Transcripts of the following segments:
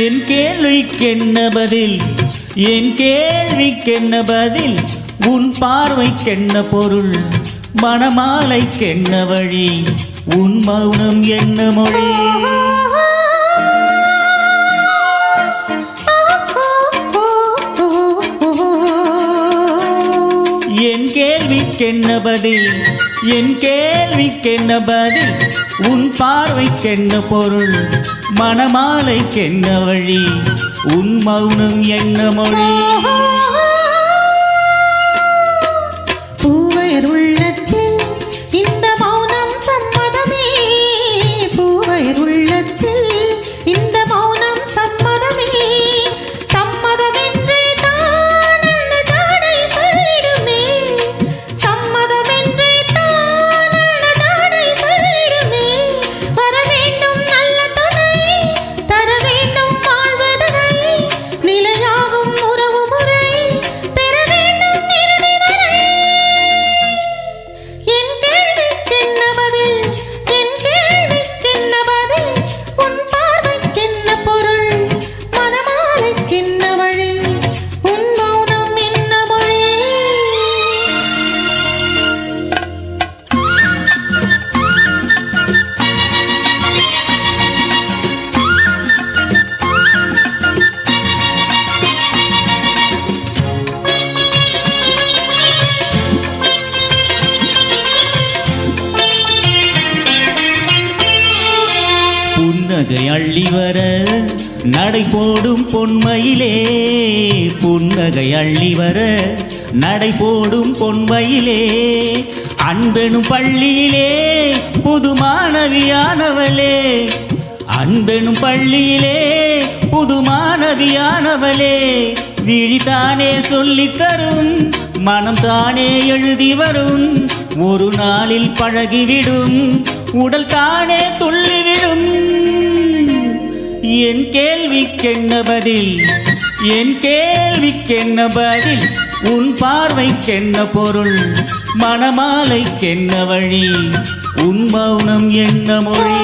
என் கேள்விக்கென்ன பதில், என் கேள்விக்கென்ன பதில், உன் பார்வைக்கென்ன பொருள், மணமாலைக்கென்ன வழி, உன் மௌனம் என்ன மொழி. என் கேள்விக்கென்ன பதில், என் கேள்விக்கென்ன பதில், உன் பார்வைக்கென்ன பொருள், மணமாலைக்கென்ன வழி, உன் மௌனம் என்ன மொழி. பூவையர் உள்ளத்தில் இந்த மௌனம் சம்மதமே, பூவையர் உள்ளத்தில் இந்த மௌனம் சம்மதமே, சம்மதமென்றே தான் அந்த ஜாடை சொல்லிடுமே, சம்மதமென்றே தான் அந்த ஜாடை சொல்லிடுமே. வர வேண்டும் நல்ல துணை, தர வேண்டும் வாழ்வதனை, நிலையாகும் உறவு முறை பெற வேண்டும் இறுதி வரை. என் கேள்விக்கென்ன பதில், என் கேள்விக்கென்ன பதில், உன் பார்வைக்கென்ன பொருள், மனமாலைக்கென்ன வழி, உன் மௌனம் என்ன மொழி. புன்னகை அள்ளி வர நடை போடும் பொன்மையிலே, புன்னகை அள்ளி வர நடை போடும் பொன்மையிலே, அன்பெனும் பள்ளியிலே புது மாணவியானவளே, அன்பெனும் பள்ளியிலே புது மாணவியானவளே, விழிதானே சொல்லித் தரும், மனம் தானே எழுதி வரும், ஒரு நாளில் பழகிவிடும், உடல் தானே துள்ளிவிடும். என் கேள்விக்கென்ன பதில், என் கேள்விக்கென்ன பதில், உன் பார்வைக்கென்ன பொருள், மணமாலைக்கென்ன வழி, உன் மௌனம் என்ன மொழி.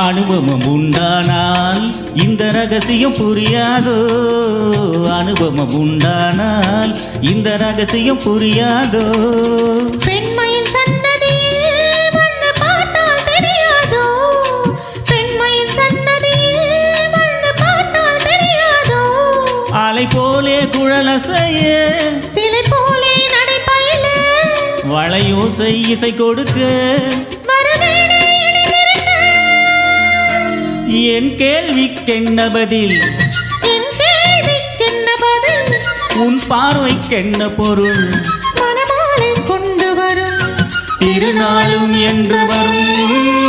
அனுபவம் உண்டானால் இந்த ரகசியம் புரியாதோ, அனுபவம் உண்டானால் இந்த ரகசியம் புரியாதோ. பெண்மையின் சன்னதியில் வந்து பார்த்தால் தெரியாதோ, பெண்மையின் சன்னதியில் வந்து பார்த்தால் தெரியாதோ. அலை போலே குழலசைய, சிலை போலே நடைபயில, வளையோசை இசை கொடுக்க, வரவேணே இணைந்திருக்க. என் கேள்விக்கென்ன பதில், என் கேள்விக்கென்ன பதில், உன் பார்வைக்கென்ன பொருள், மனமாலை கொண்டு வரும் திருநாளும் என்று வரும்.